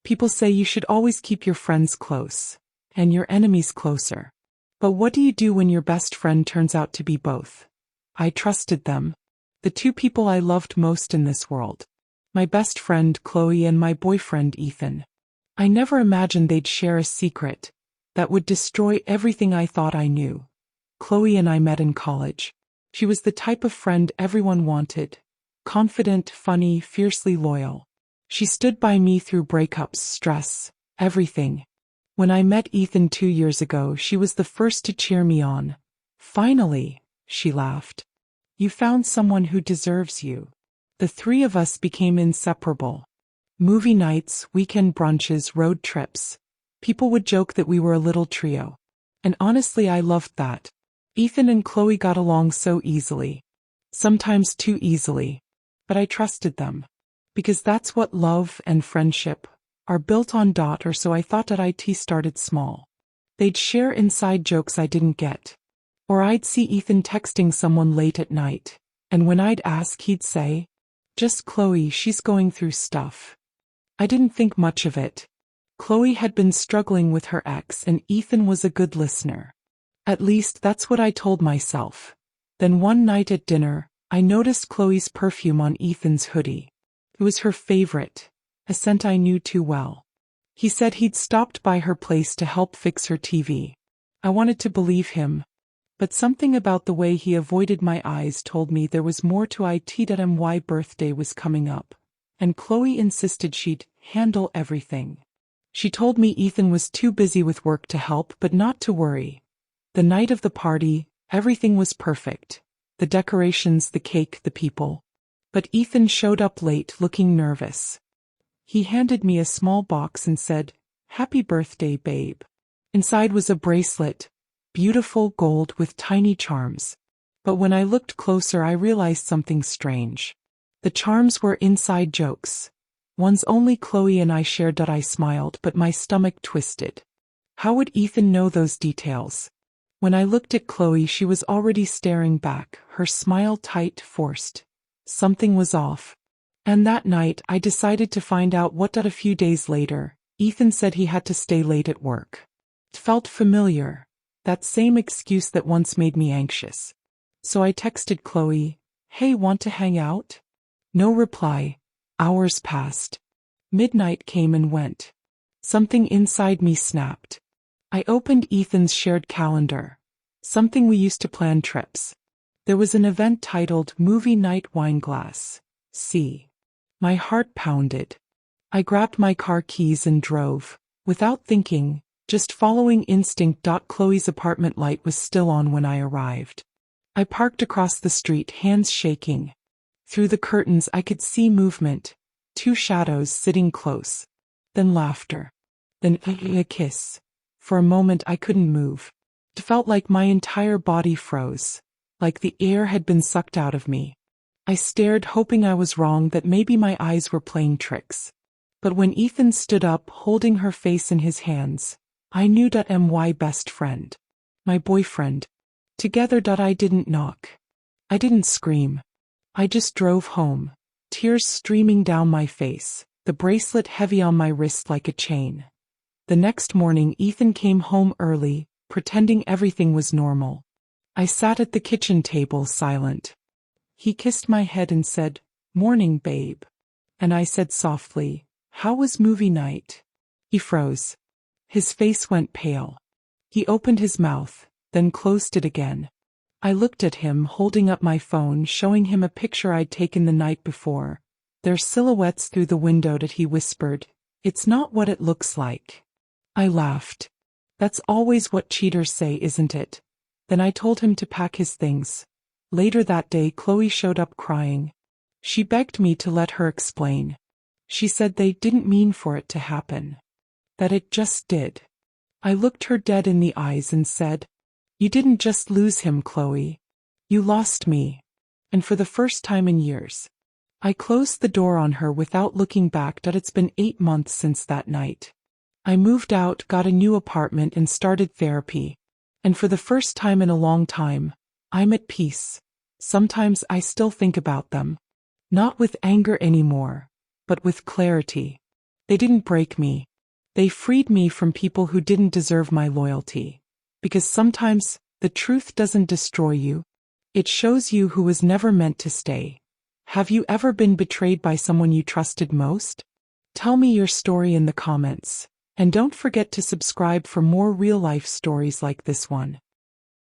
People say you should always keep your friends close and your enemies closer. But what do you do when your best friend turns out to be both? I trusted them. The two people I loved most in this world. My best friend Chloe and my boyfriend Ethan. I never imagined they'd share a secret that would destroy everything I thought I knew. Chloe and I met in college. She was the type of friend everyone wanted. Confident, funny, fiercely loyal. She stood by me through breakups, stress, everything. When I met Ethan 2 years ago, she was the first to cheer me on. Finally, she laughed. You found someone who deserves you. The three of us became inseparable. Movie nights, weekend brunches, road trips. People would joke that we were a little trio. And honestly, I loved that. Ethan and Chloe got along so easily. Sometimes too easily. But I trusted them. Because that's what love and friendship are built on. Or so I thought. It started small. They'd share inside jokes I didn't get. Or I'd see Ethan texting someone late at night. And when I'd ask, he'd say, "Just Chloe, she's going through stuff." I didn't think much of it. Chloe had been struggling with her ex and Ethan was a good listener. At least that's what I told myself. Then one night at dinner, I noticed Chloe's perfume on Ethan's hoodie. It was her favorite, a scent I knew too well. He said he'd stopped by her place to help fix her TV. I wanted to believe him, but something about the way he avoided my eyes told me there was more to it. My birthday was coming up, and Chloe insisted she'd handle everything. She told me Ethan was too busy with work to help, but not to worry. The night of the party, everything was perfect. The decorations, the cake, the people. But Ethan showed up late, looking nervous. He handed me a small box and said, "Happy birthday, babe." Inside was a bracelet, beautiful gold with tiny charms. But when I looked closer, I realized something strange. The charms were inside jokes. Ones only Chloe and I shared. I smiled, but my stomach twisted. How would Ethan know those details? When I looked at Chloe, she was already staring back, her smile tight, forced. Something was off. And that night, I decided to find out what. A few days later, Ethan said he had to stay late at work. It felt familiar. That same excuse that once made me anxious. So I texted Chloe, "Hey, want to hang out?" No reply. Hours passed. Midnight came and went. Something inside me snapped. I opened Ethan's shared calendar. Something we used to plan trips. There was an event titled Movie Night Wineglass. See. My heart pounded. I grabbed my car keys and drove, without thinking, just following instinct. Chloe's apartment light was still on when I arrived. I parked across the street, hands shaking. Through the curtains I could see movement, 2 shadows sitting close. Then laughter. Then a kiss. For a moment I couldn't move. It felt like my entire body froze, like the air had been sucked out of me. I stared, hoping I was wrong, that maybe my eyes were playing tricks. But when Ethan stood up, holding her face in his hands, I knew. My best friend. My boyfriend. Together. I didn't knock. I didn't scream. I just drove home, tears streaming down my face, the bracelet heavy on my wrist like a chain. The next morning Ethan came home early, pretending everything was normal. I sat at the kitchen table, silent. He kissed my head and said, "Morning, babe." And I said softly, "How was movie night?" He froze. His face went pale. He opened his mouth, then closed it again. I looked at him, holding up my phone, showing him a picture I'd taken the night before. Their silhouettes through the window. He whispered, "It's not what it looks like." I laughed. That's always what cheaters say, isn't it? Then I told him to pack his things. Later that day, Chloe showed up crying. She begged me to let her explain. She said they didn't mean for it to happen. That it just did. I looked her dead in the eyes and said, "You didn't just lose him, Chloe. You lost me. And for the first time in years." I closed the door on her without looking back. It's been 8 months since that night. I moved out, got a new apartment, and started therapy. And for the first time in a long time, I'm at peace. Sometimes I still think about them. Not with anger anymore, but with clarity. They didn't break me. They freed me from people who didn't deserve my loyalty. Because sometimes, the truth doesn't destroy you. It shows you who was never meant to stay. Have you ever been betrayed by someone you trusted most? Tell me your story in the comments. And don't forget to subscribe for more real-life stories like this one.